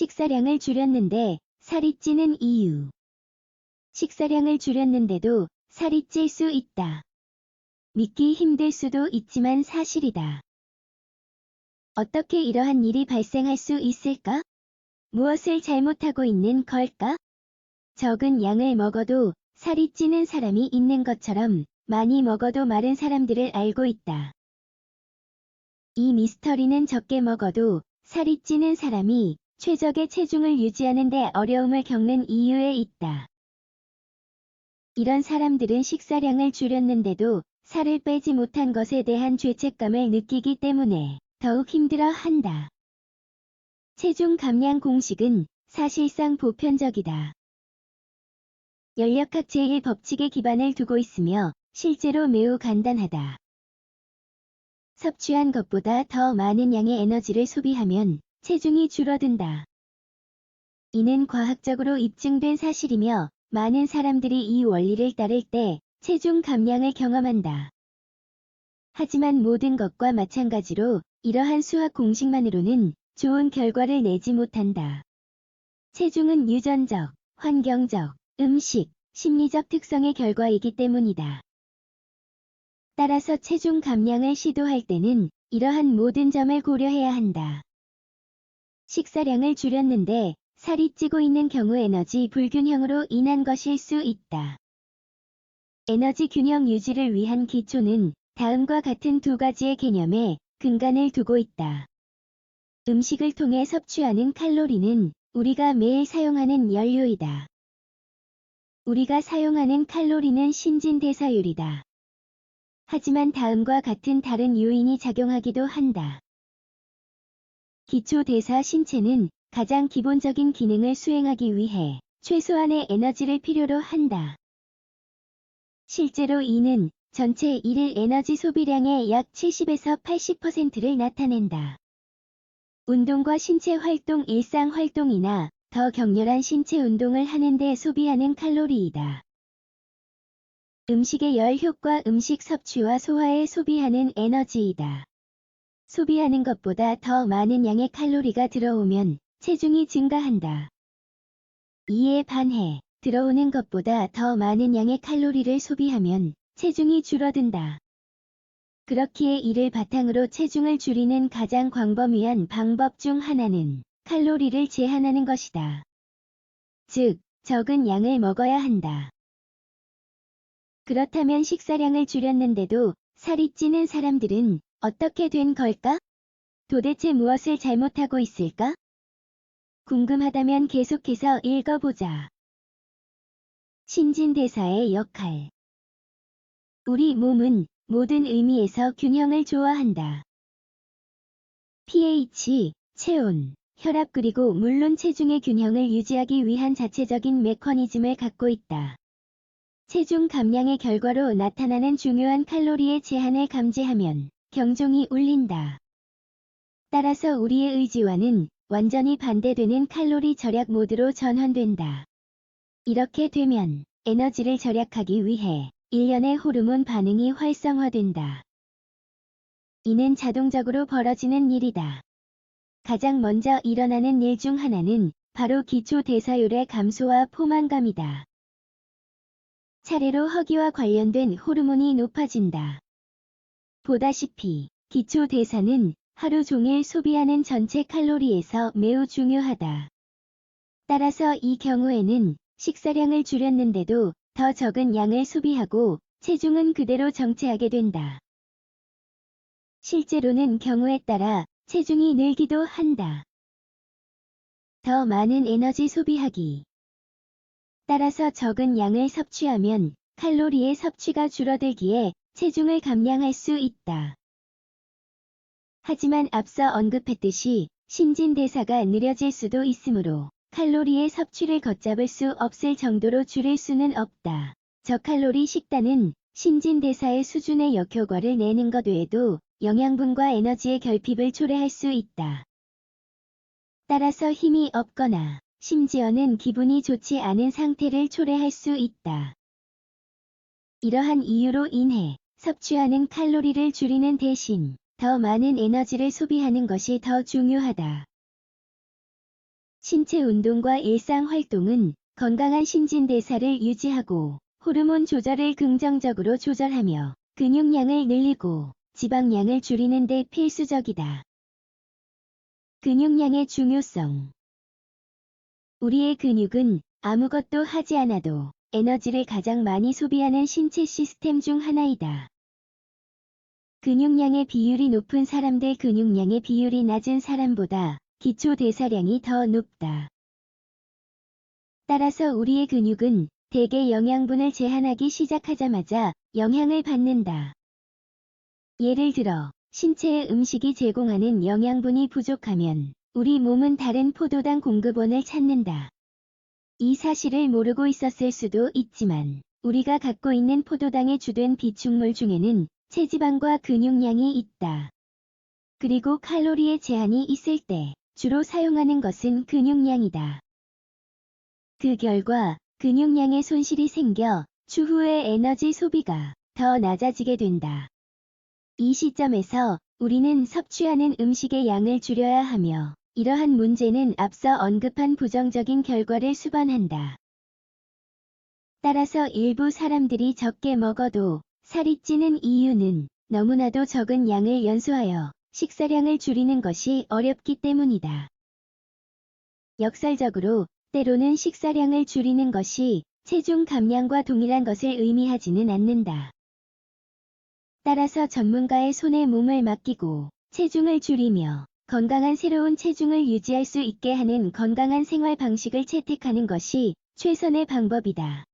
식사량을 줄였는데 살이 찌는 이유. 식사량을 줄였는데도 살이 찔 수 있다. 믿기 힘들 수도 있지만 사실이다. 어떻게 이러한 일이 발생할 수 있을까? 무엇을 잘못하고 있는 걸까? 적은 양을 먹어도 살이 찌는 사람이 있는 것처럼 많이 먹어도 마른 사람들을 알고 있다. 이 미스터리는 적게 먹어도 살이 찌는 사람이 최적의 체중을 유지하는 데 어려움을 겪는 이유에 있다. 이런 사람들은 식사량을 줄였는데도 살을 빼지 못한 것에 대한 죄책감을 느끼기 때문에 더욱 힘들어 한다. 체중 감량 공식은 사실상 보편적이다. 연력학 제1법칙에 기반을 두고 있으며 실제로 매우 간단하다. 섭취한 것보다 더 많은 양의 에너지를 소비하면 체중이 줄어든다. 이는 과학적으로 입증된 사실이며 많은 사람들이 이 원리를 따를 때 체중 감량을 경험한다. 하지만 모든 것과 마찬가지로 이러한 수학 공식만으로는 좋은 결과를 내지 못한다. 체중은 유전적, 환경적, 음식, 심리적 특성의 결과이기 때문이다. 따라서 체중 감량을 시도할 때는 이러한 모든 점을 고려해야 한다. 식사량을 줄였는데 살이 찌고 있는 경우 에너지 불균형으로 인한 것일 수 있다. 에너지 균형 유지를 위한 기초는 다음과 같은 두 가지의 개념에 근간을 두고 있다. 음식을 통해 섭취하는 칼로리는 우리가 매일 사용하는 연료이다. 우리가 사용하는 칼로리는 신진대사율이다. 하지만 다음과 같은 다른 요인이 작용하기도 한다. 기초대사 신체는 가장 기본적인 기능을 수행하기 위해 최소한의 에너지를 필요로 한다. 실제로 이는 전체 일일 에너지 소비량의 약 70에서 80%를 나타낸다. 운동과 신체 활동, 일상 활동이나 더 격렬한 신체 운동을 하는데 소비하는 칼로리이다. 음식의 열 효과, 음식 섭취와 소화에 소비하는 에너지이다. 소비하는 것보다 더 많은 양의 칼로리가 들어오면 체중이 증가한다. 이에 반해 들어오는 것보다 더 많은 양의 칼로리를 소비하면 체중이 줄어든다. 그렇기에 이를 바탕으로 체중을 줄이는 가장 광범위한 방법 중 하나는 칼로리를 제한하는 것이다. 즉, 적은 양을 먹어야 한다. 그렇다면 식사량을 줄였는데도 살이 찌는 사람들은 어떻게 된 걸까? 도대체 무엇을 잘못하고 있을까? 궁금하다면 계속해서 읽어보자. 신진대사의 역할. 우리 몸은 모든 의미에서 균형을 좋아한다. pH, 체온, 혈압 그리고 물론 체중의 균형을 유지하기 위한 자체적인 메커니즘을 갖고 있다. 체중 감량의 결과로 나타나는 중요한 칼로리의 제한을 감지하면 경종이 울린다. 따라서 우리의 의지와는 완전히 반대되는 칼로리 절약 모드로 전환된다. 이렇게 되면 에너지를 절약하기 위해 일련의 호르몬 반응이 활성화된다. 이는 자동적으로 벌어지는 일이다. 가장 먼저 일어나는 일 중 하나는 바로 기초 대사율의 감소와 포만감이다. 차례로 허기와 관련된 호르몬이 높아진다. 보다시피 기초 대사는 하루 종일 소비하는 전체 칼로리에서 매우 중요하다. 따라서 이 경우에는 식사량을 줄였는데도 더 적은 양을 소비하고 체중은 그대로 정체하게 된다. 실제로는 경우에 따라 체중이 늘기도 한다. 더 많은 에너지 소비하기. 따라서 적은 양을 섭취하면 칼로리의 섭취가 줄어들기에 체중을 감량할 수 있다. 하지만 앞서 언급했듯이 신진대사가 느려질 수도 있으므로 칼로리의 섭취를 걷잡을 수 없을 정도로 줄일 수는 없다. 저칼로리 식단은 신진대사의 수준의 역효과를 내는 것 외에도 영양분과 에너지의 결핍을 초래할 수 있다. 따라서 힘이 없거나 심지어는 기분이 좋지 않은 상태를 초래할 수 있다. 이러한 이유로 인해 섭취하는 칼로리를 줄이는 대신 더 많은 에너지를 소비하는 것이 더 중요하다. 신체 운동과 일상 활동은 건강한 신진대사를 유지하고 호르몬 조절을 긍정적으로 조절하며 근육량을 늘리고 지방량을 줄이는 데 필수적이다. 근육량의 중요성. 우리의 근육은 아무것도 하지 않아도 에너지를 가장 많이 소비하는 신체 시스템 중 하나이다. 근육량의 비율이 높은 사람들 근육량의 비율이 낮은 사람보다 기초 대사량이 더 높다. 따라서 우리의 근육은 대개 영양분을 제한하기 시작하자마자 영향을 받는다. 예를 들어 신체의 음식이 제공하는 영양분이 부족하면 우리 몸은 다른 포도당 공급원을 찾는다. 이 사실을 모르고 있었을 수도 있지만 우리가 갖고 있는 포도당의 주된 비축물 중에는 체지방과 근육량이 있다. 그리고 칼로리의 제한이 있을 때 주로 사용하는 것은 근육량이다. 그 결과 근육량의 손실이 생겨 추후에 에너지 소비가 더 낮아지게 된다. 이 시점에서 우리는 섭취하는 음식의 양을 줄여야 하며 이러한 문제는 앞서 언급한 부정적인 결과를 수반한다. 따라서 일부 사람들이 적게 먹어도 살이 찌는 이유는 너무나도 적은 양을 연소하여 식사량을 줄이는 것이 어렵기 때문이다. 역설적으로 때로는 식사량을 줄이는 것이 체중 감량과 동일한 것을 의미하지는 않는다. 따라서 전문가의 손에 몸을 맡기고 체중을 줄이며 건강한 새로운 체중을 유지할 수 있게 하는 건강한 생활 방식을 채택하는 것이 최선의 방법이다.